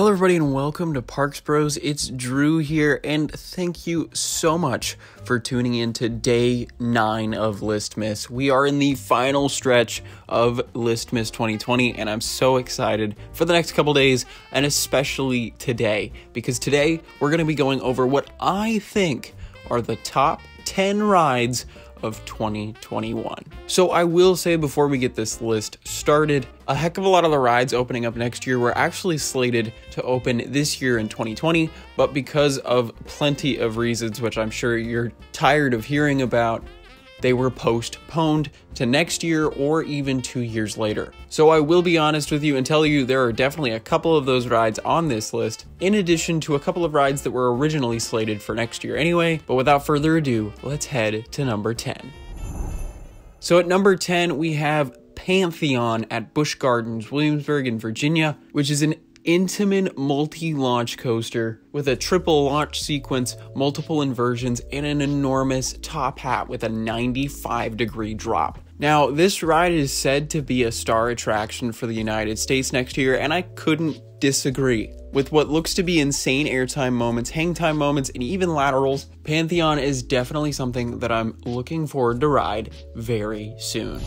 Hello everybody and welcome to Parks Bros. It's Drew here and thank you so much for tuning in to day 9 of Listmas. We are in the final stretch of Listmas 2020 and I'm so excited for the next couple days and especially today because today we're going to be going over what I think are the top 10 rides of 2021. So I will say before we get this list started, a heck of a lot of the rides opening up next year were actually slated to open this year in 2020, but because of plenty of reasons, which I'm sure you're tired of hearing about, they were postponed to next year or even 2 years later. So I will be honest with you and tell you there are definitely a couple of those rides on this list, in addition to a couple of rides that were originally slated for next year anyway. But without further ado, let's head to number 10. So at number 10, we have Pantheon at Busch Gardens, Williamsburg in Virginia, which is an intimate multi-launch coaster with a triple launch sequence, multiple inversions, and an enormous top hat with a 95-degree drop. Now, this ride is said to be a star attraction for the United States next year, and I couldn't disagree. With what looks to be insane airtime moments, hang time moments, and even laterals, Pantheon is definitely something that I'm looking forward to ride very soon.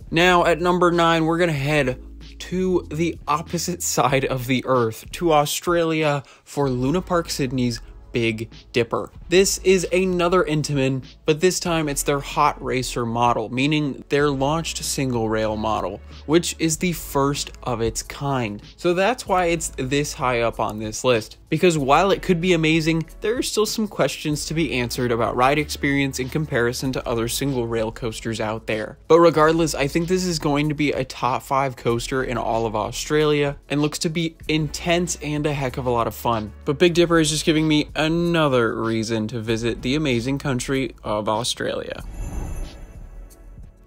Now, at number 9, we're gonna head to the opposite side of the earth, to Australia for Luna Park Sydney's Big Dipper. This is another Intamin, but this time it's their hot racer model, meaning their launched single rail model, which is the first of its kind. So that's why it's this high up on this list, because while it could be amazing, there are still some questions to be answered about ride experience in comparison to other single rail coasters out there. But regardless, I think this is going to be a top 5 coaster in all of Australia and looks to be intense and a heck of a lot of fun. But Big Dipper is just giving me another reason to visit the amazing country of Australia.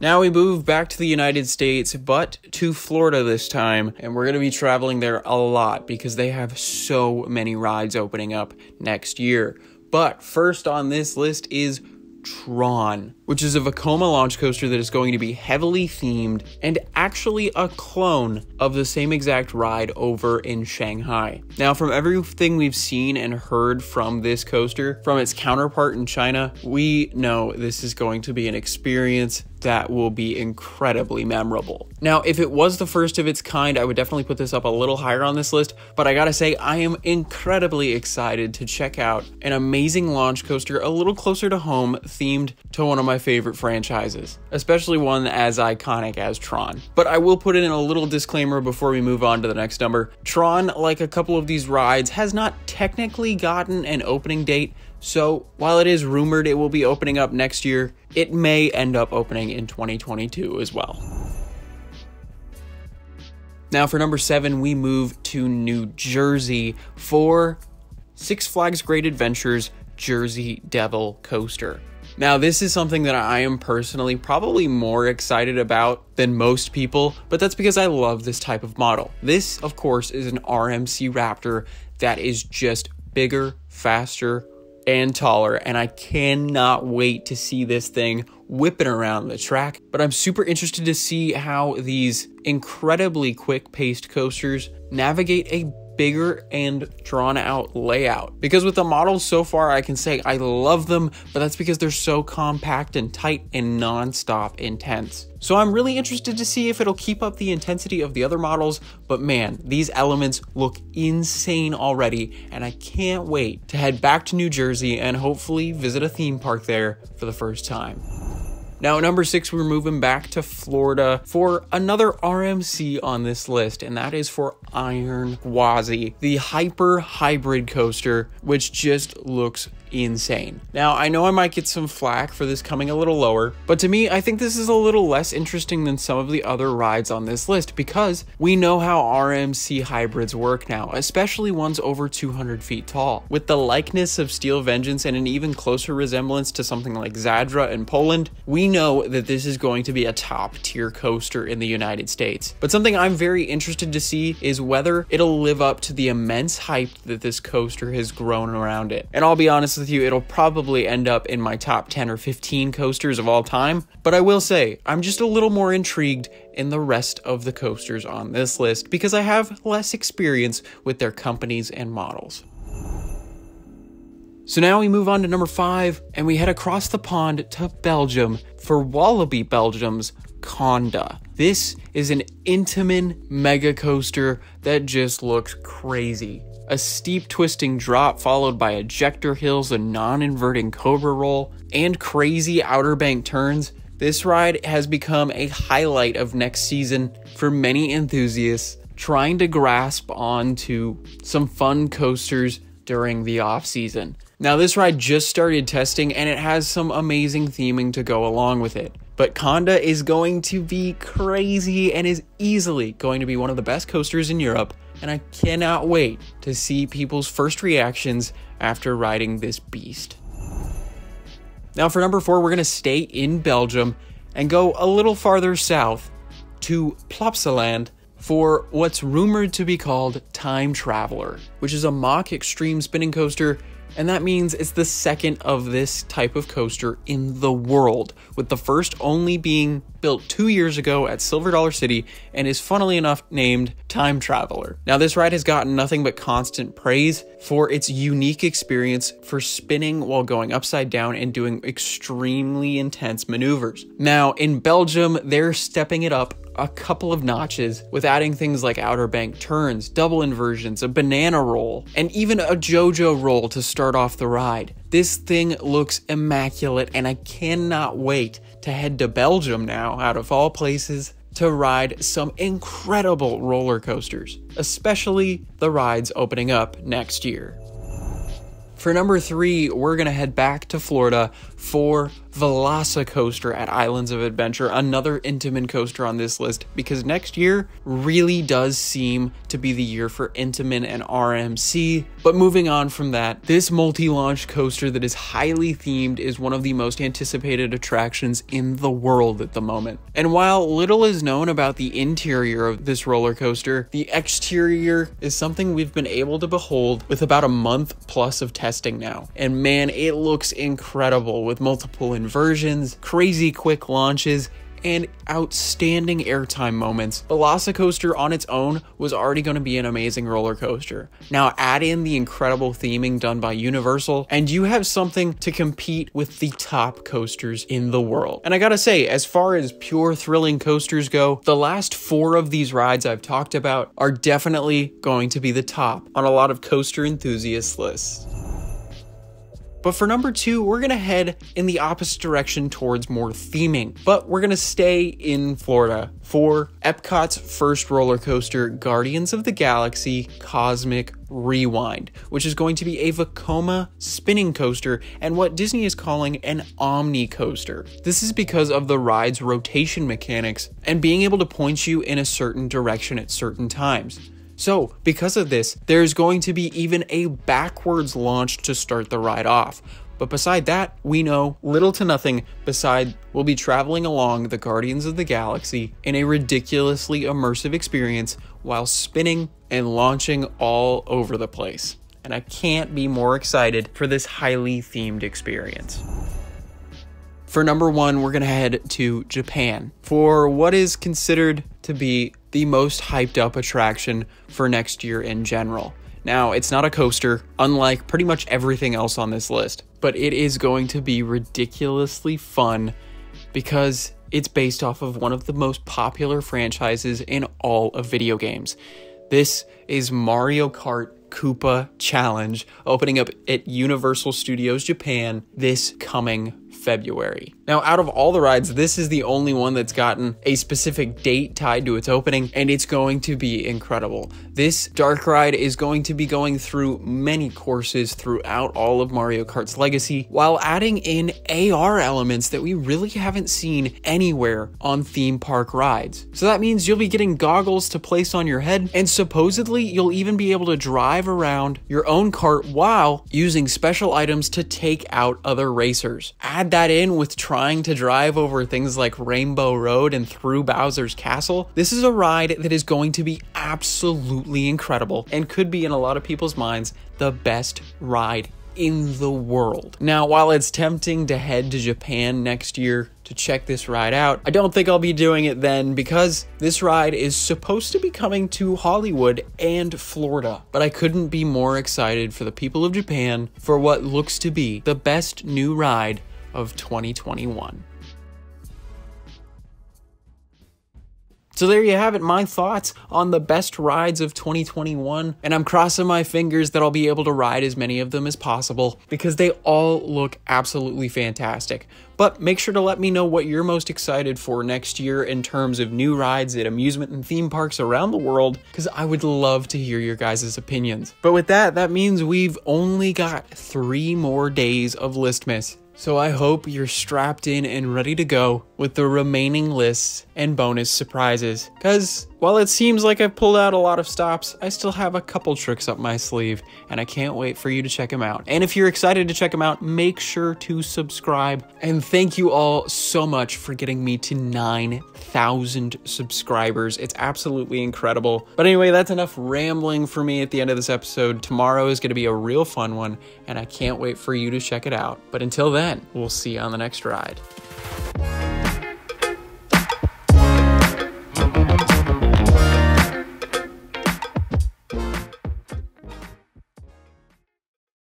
Now we move back to the United States, but to Florida this time, and we're going to be traveling there a lot because they have so many rides opening up next year. But first on this list is Tron, which is a Vekoma launch coaster that is going to be heavily themed and actually a clone of the same exact ride over in Shanghai. Now, from everything we've seen and heard from this coaster, from its counterpart in China, we know this is going to be an experience that will be incredibly memorable. Now, if it was the first of its kind, I would definitely put this up a little higher on this list, but I gotta say, I am incredibly excited to check out an amazing launch coaster a little closer to home, themed to one of my favorite franchises, especially one as iconic as Tron. But I will put in a little disclaimer before we move on to the next number. Tron, like a couple of these rides, has not technically gotten an opening date, so while it is rumored it will be opening up next year, it may end up opening in 2022 as well. Now for number 7, we move to New Jersey for Six Flags Great Adventures Jersey Devil Coaster. Now, this is something that I am personally probably more excited about than most people, but that's because I love this type of model. This, of course, is an RMC Raptor that is just bigger, faster, and taller, and I cannot wait to see this thing whipping around the track. But I'm super interested to see how these incredibly quick-paced coasters navigate a bigger and drawn out layout, because with the models so far I can say I love them, but that's because they're so compact and tight and non-stop intense. So I'm really interested to see if it'll keep up the intensity of the other models, but man, these elements look insane already, and I can't wait to head back to New Jersey and hopefully visit a theme park there for the first time. Now at number 6, we're moving back to Florida for another RMC on this list, and that is for Iron Guazi, the hyper hybrid coaster, which just looks insane. Now, I know I might get some flack for this coming a little lower, but to me, I think this is a little less interesting than some of the other rides on this list because we know how RMC hybrids work now, especially ones over 200 feet tall. With the likeness of Steel Vengeance and an even closer resemblance to something like Zadra in Poland, we know that this is going to be a top tier coaster in the United States. But something I'm very interested to see is whether it'll live up to the immense hype that this coaster has grown around it. And I'll be honest, with you, it'll probably end up in my top 10 or 15 coasters of all time. But I will say, I'm just a little more intrigued in the rest of the coasters on this list because I have less experience with their companies and models. So now we move on to number 5, and we head across the pond to Belgium for Walibi Belgium's Conda. This is an Intamin mega coaster that just looks crazy. A steep twisting drop followed by ejector hills, a non-inverting cobra roll, and crazy Outer Bank turns. This ride has become a highlight of next season for many enthusiasts trying to grasp onto some fun coasters during the off season. Now this ride just started testing and it has some amazing theming to go along with it. But Conda is going to be crazy and is easily going to be one of the best coasters in Europe, and I cannot wait to see people's first reactions after riding this beast. Now for number 4, we're going to stay in Belgium and go a little farther south to Plopsaland for what's rumored to be called Time Traveler, which is a mock extreme spinning coaster. And that means it's the second of this type of coaster in the world, with the first only being built 2 years ago at Silver Dollar City and is funnily enough named Time Traveler. Now this ride has gotten nothing but constant praise for its unique experience for spinning while going upside down and doing extremely intense maneuvers. Now in Belgium, they're stepping it up a couple of notches with adding things like Outer Bank turns, double inversions, a banana roll, and even a JoJo roll to start off the ride. This thing looks immaculate and I cannot wait to head to Belgium now, out of all places, to ride some incredible roller coasters, especially the rides opening up next year. For number 3, we're going to head back to Florida for Velocicoaster at Islands of Adventure, another Intamin coaster on this list, because next year really does seem to be the year for Intamin and RMC. But moving on from that, this multi-launch coaster that is highly themed is one of the most anticipated attractions in the world at the moment. And while little is known about the interior of this roller coaster, the exterior is something we've been able to behold with about a month plus of testing now. And man, it looks incredible with multiple inversions, crazy quick launches, and outstanding airtime moments. Velocicoaster on its own was already going to be an amazing roller coaster. Now add in the incredible theming done by Universal, and you have something to compete with the top coasters in the world. And I gotta say, as far as pure thrilling coasters go, the last 4 of these rides I've talked about are definitely going to be the top on a lot of coaster enthusiast lists. But for number 2, we're going to head in the opposite direction towards more theming. But we're going to stay in Florida for Epcot's first roller coaster, Guardians of the Galaxy Cosmic Rewind, which is going to be a Vekoma spinning coaster and what Disney is calling an Omni coaster. This is because of the ride's rotation mechanics and being able to point you in a certain direction at certain times. So, because of this, there's going to be even a backwards launch to start the ride off. But beside that, we know little to nothing beside we'll be traveling along the Guardians of the Galaxy in a ridiculously immersive experience while spinning and launching all over the place. And I can't be more excited for this highly themed experience. For number 1, we're going to head to Japan for what is considered to be the most hyped up attraction for next year in general. Now, it's not a coaster, unlike pretty much everything else on this list, but it is going to be ridiculously fun because it's based off of one of the most popular franchises in all of video games. This is Mario Kart Koopa Challenge, opening up at Universal Studios Japan this coming February. Now, out of all the rides, this is the only one that's gotten a specific date tied to its opening, and it's going to be incredible. This dark ride is going to be going through many courses throughout all of Mario Kart's legacy, while adding in AR elements that we really haven't seen anywhere on theme park rides. So that means you'll be getting goggles to place on your head, and supposedly you'll even be able to drive around your own kart while using special items to take out other racers. Add that in with trying to drive over things like Rainbow Road and through Bowser's Castle. This is a ride that is going to be absolutely incredible and could be, in a lot of people's minds, the best ride in the world. Now, while it's tempting to head to Japan next year to check this ride out, I don't think I'll be doing it then because this ride is supposed to be coming to Hollywood and Florida. But I couldn't be more excited for the people of Japan for what looks to be the best new ride of 2021. So there you have it, my thoughts on the best rides of 2021, and I'm crossing my fingers that I'll be able to ride as many of them as possible because they all look absolutely fantastic. But make sure to let me know what you're most excited for next year in terms of new rides at amusement and theme parks around the world, because I would love to hear your guys' opinions. But with that, that means we've only got 3 more days of Listmas. So I hope you're strapped in and ready to go with the remaining lists and bonus surprises. Because while it seems like I've pulled out a lot of stops, I still have a couple tricks up my sleeve, and I can't wait for you to check them out. And if you're excited to check them out, make sure to subscribe. And thank you all so much for getting me to 9,000 subscribers. It's absolutely incredible. But anyway, that's enough rambling for me at the end of this episode. Tomorrow is going to be a real fun one, and I can't wait for you to check it out. But until then, we'll see you on the next ride.